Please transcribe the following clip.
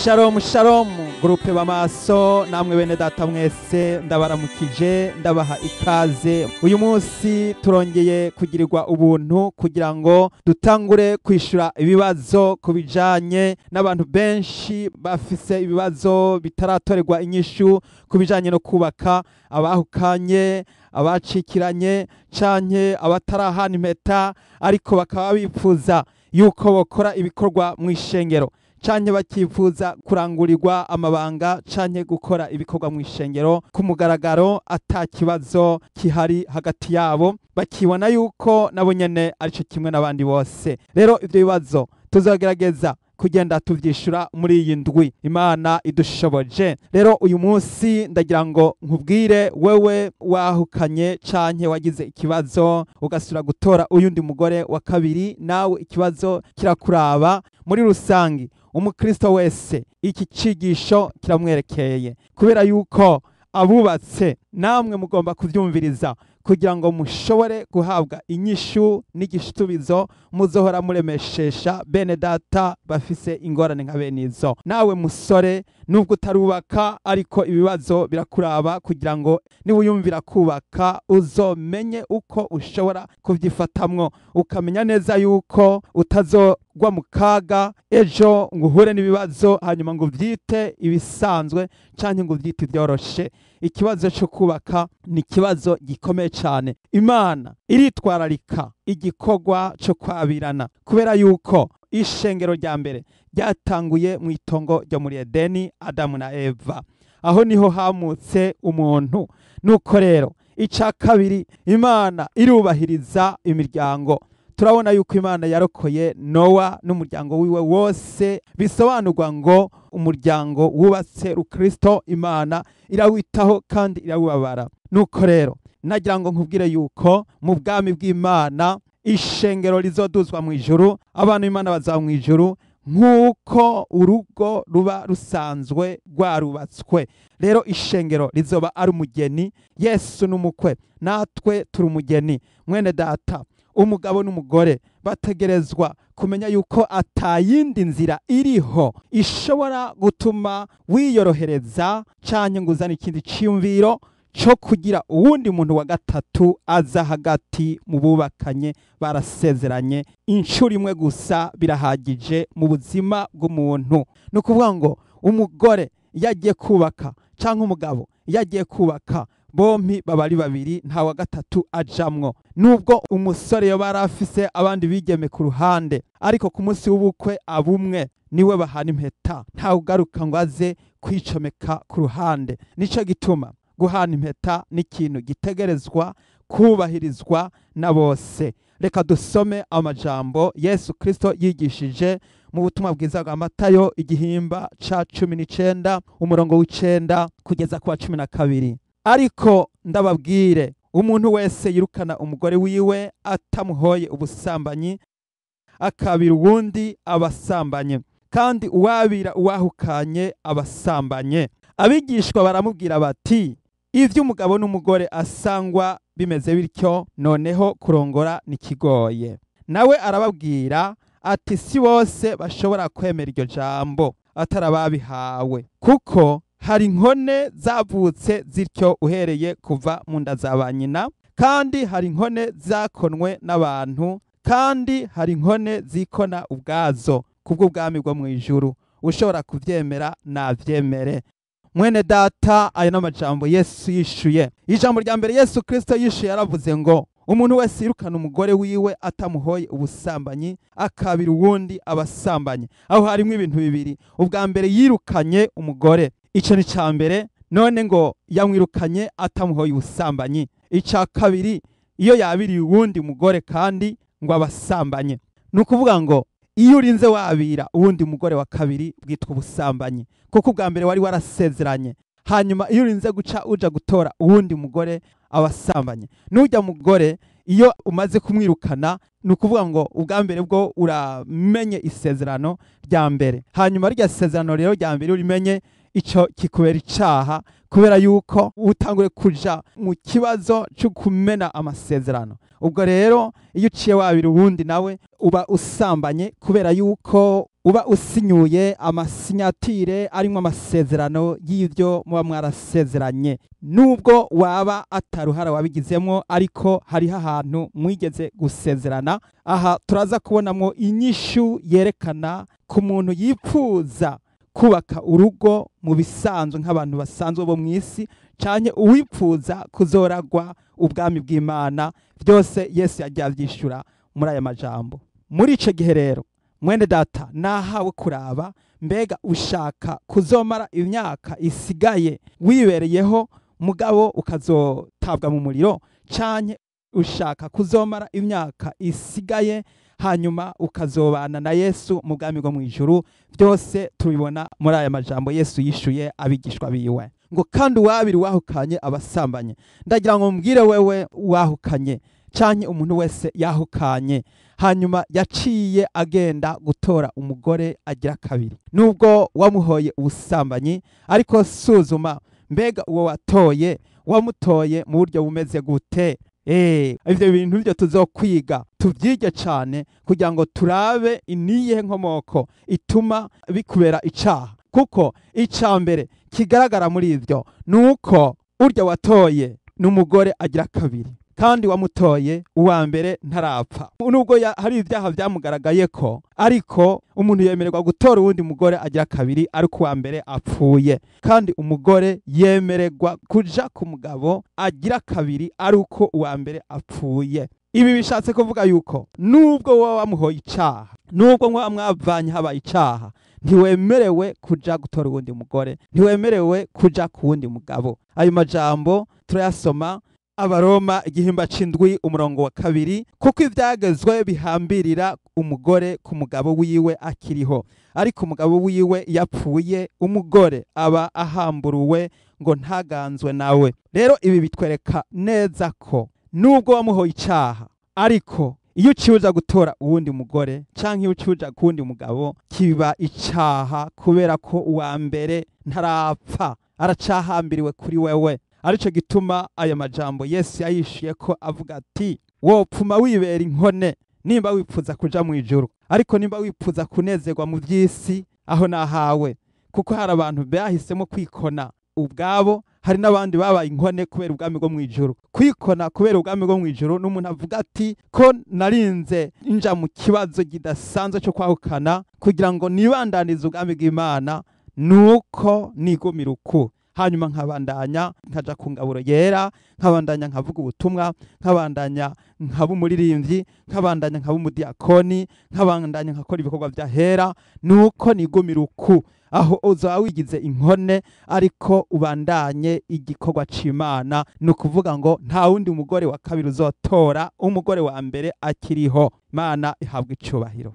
Shalom shalom groupe bamaso namwe bene data mwese ndabaramukije ndabaha ikaze. Uyu munsi turongeye kugirirwa ubuntu kugira ngo dutangure kwishura ibibazo kubijanye n'abantu benshi bafise ibibazo bitaratorerwa inyishu kubijanye no kubaka, abahukanye, abacikiranye canke abatarahana impeta ariko bakaba bipfuza yuko bokora ibikorwa mw'ishengero canke bakifuza kurangurirwa amabanga canke gukora ibikorwa mw'ishengero ku mugaragaro ata kibazo kihari hagati yabo, bakibona yuko nabo nyene arico kimwe n'abandi bose. Rero ivyo bibazo tuzogerageza kugenda tuvyishura muri iyi ndwi Imana idushoboje. Rero uyu munsi ndagira ngo nkubwire wewe wahukanye canke wagize ikibazo ugasura gutora uyundi mugore wa kabiri, nawe ikibazo kirakuraba. Muri rusangi umukristo wese iki cigisho kiramwerekeye kubera yuko abubatse namwe mugomba kuvyumviriza kugira ngo mushobore guhabwa inyishu n'igisubizo muzohora muremeshesha bene data bafise ingorane nka benizo. Nawe musore nubwo utarubaka ariko ibibazo birakuraba kugira ngo niwuyumvira kubaka uzomenye uko ushobora kuvyifatamwo, ukamenya neza yuko utazogwa mu kaga ejo ngo uhure n'ibibazo hanyuma ngo uvyite ibisanzwe canke ngo uvyite ivyoroshe. Ikibazo cyo kubaka ni ikibazo gikomeye cyane. Imana iritwararika igikorwa cyo kwabirana kubera yuko ishengero rya mbere ryatanguye mu itongo ryo muri Edeni, Adamu na Eva. Aho niho hamutse umuntu. Nuko rero ica kabiri Imana irubahiriza imiryango. Turabona yuko Imana yarokoye Nowa n'umuryango wiwe wose, bisobanurwa ngo umuryango wubatse rukristo Imana irawitaho kandi irawubabara. Nuko rero nagira ngo nkubwire yuko mu bwami bw'Imana ishengero rizoduzwa mu ijuru, abantu Imana bazaba mu ijuru nk'uko urugo ruba rusanzwe rwarubatswe. Rero ishengero rizoba ari umugeni, Yesu n'umukwe, natwe turi umugeni. Mwene data, umugabo n'umugore bategerezwa kumenya yuko atayindi nzira iriho ishobora gutuma wiyorohereza canke ngo uzane ikindi ciyumviro co kugira uwundi muntu wa gatatu aza hagati mu bubakanye barasezeranye. Inshuro imwe gusa birahagije mu buzima bw'umuntu. Ni ukuvuga ngo umugore yagiye kubaka canke umugabo yagiye kubaka, bompi baba ari babiri, nta wa gatatu ajamwo. Nubwo umusore yoba arafise abandi bigeme ku ruhande, ariko ku munsi w'ubukwe abumwe niwe bahana impeta, nta ugaruka ngo aze kwicomeka ku ruhande. Nico gituma guhana impeta ni ikintu gitegerezwa kubahirizwa na bose. Reka dusome amajambo Yesu Kristo yigishije mu butumwa bwiza bwa Matayo igihimba ca 19 umurongo w'9 kugeza ku wa 12. Ariko ndababwire, umuntu wese yirukana umugore wiwe atamuhoye ubusambanyi akabira uwundi abasambanye, kandi uwabira uwahukanye abasambanye. Abigishwa baramubwira bati, ivyo umugabo n'umugore asangwa bimeze bityo, noneho kurongora nikigoye. Nawe arababwira ati, si bose bashobora kwemera iryo jambo atarababihawe, kuko hari inkone zavutse zityo uhereye kuva mu nda za ba nyina, kandi hari inkone zakonwe n'abantu, kandi hari inkone zikona ubwazo kubw'ubwami bwo mu ijuru. Ushobora kuvyemera navyemere. Mwene data, ayo n'amajambo Yesu yishuye. Ijambo rya mbere Yesu Kristo yishuye yaravuze ngo umuntu wese yirukana umugore wiwe atamuhoye ubusambanyi akabira uwundi abasambanye. Aho harimo ibintu bibiri. Ubwa mbere yirukanye umugore, ico ni ca mbere, none ngo yamwirukanye atamuhoye ubusambanyi. Ica kabiri, iyo yabiriye uwundi mugore kandi ngo abasambanye. Nukuvuga ngo iyo urinze wabira uwundi mugore wa kabiri bwitwa ubusambanyi, kuko ubwa mbere wari warasezeranye. Hanyuma iyo urinze guca uja gutora uwundi mugore abasambanye. Nujya mugore iyo umaze kumwirukana, nukuvuga ngo ubwa mbere bwo uramenye isezerano rya mbere, hanyuma rya sezerano rero rya mbere urimenye ico kikubera icaha kubera yuko utangure kuja mu kibazo cyo kumena amasezerano. Ubwo rero iyo uciye wabira ubundi nawe uba usambanye kubera yuko uba usinyuye amasinyatire arimwo amasezerano y'ivyo muba mwarasezeranye, nubwo waba ataruhara wabigizemwo ariko hariho ahantu mwigeze gusezerana. Aha turaza kubonamwo inyishu yerekana ku muntu yipfuza kubaka urugo mu bisanzwe nk'abantu basanzwe bo mw'isi, canke uwipfuza kuzoragwa ubwami bw'Imana. Byose Yesu yagiye avyishura muri aya majambo. Muri ico gihe rero mwene data nahawe kuraba, mbega ushaka kuzomara imyaka isigaye wibereyeho mugabo ukazotabwa mu muriro, canke ushaka kuzomara imyaka isigaye hanyuma ukazobana na Yesu mu bwami bwo mw'ijuru? Byose tubibona muri aya majambo Yesu yishuye abigishwa biwe ngo kandi uwabiri wahukanye abasambanye. Ndagira ngo mbwire wewe wahukanye canke umuntu wese yahukanye hanyuma yaciye agenda gutora umugore agira kabiri, nubwo wamuhoye ubusambanyi, ariko suzuma mbega uwo watoye wamutoye mu buryo bumeze gute? Ivyo bintu byo tuzokwiga tuvyige cane kugira ngo turabe iniye nkomoko ituma bikubera icaha, kuko ica mbere kigaragara muri ivyo nuko urya watoye n'umugore agira kabiri kandi wamutoye uwa mbere ntarapfa. Nubwo hari ibyaha byamugaragaye ko, ariko umuntu yemererwa gutora uwundi mugore agira kabiri ariko uwa mbere apfuye, kandi umugore yemererwa kuja ku mugabo agira kabiri ariko uwa mbere apfuye. Ibi bishatse kuvuga yuko nubwo wowe wamuhoye icaha, nubwo mwavanye habaye icaha, ntiwemerewe kuja gutora uwundi mugore, ntiwemerewe kuja ku wundi mugabo. Ayo majambo turayasoma Abaroma igihimba c'indwi umurongo wa 2, kuko ivyagezwe bihambirira umugore ku mugabo wiwe akiriho, ariko umugabo wiwe yapfuye umugore aba ahamburuwe ngo ntaganzwe nawe. Rero ibi bitwereka neza ko nubwo wamuhoye icaha, ariko iyo uciuja gutora uwundi mugore canke iyo uciuja kuwundi mugabo kiba icaha, kubera ko uwa mbere ntarapfa, aracahambiriwe kuri wewe. Arico gituma aya majambo Yesu yayishuye ko avuga ati wopfuma wibera inkone nimba wipfuza kuja mu ijuru, ariko nimba wipfuza kunezerwa mu vy'isi aho nahawe. Kuko hari abantu bahisemo kwikona ubwabo, hari n'abandi babaye inkone kubera ubwami bwo mu ijuru. Kwikona kubera ubwami bwo mu ijuru n'umuntu avuga ati ko narinze inja mu kibazo kidasanzwe cyo kwahukana kugira ngo nibandanize ubwami bw'Imana, nuko nigumira uku, hanyuma nkabandanya nkaja ku ngaburo yera, nkabandanya nkavuga ubutumwa, nkabandanya nkaba umuririmbyi, nkabandanya nkaba umudiyakoni, nkabandanya nkakora ibikorwa vya hera, nuko nigumira uku. Aho uzoba wigize inkone ariko ubandanye igikorwa c'Imana, nukuvuga ngo nta wundi umugore wa kabiri uzotora, umugore wa mbere akiriho. Imana ihabwa icubahiro.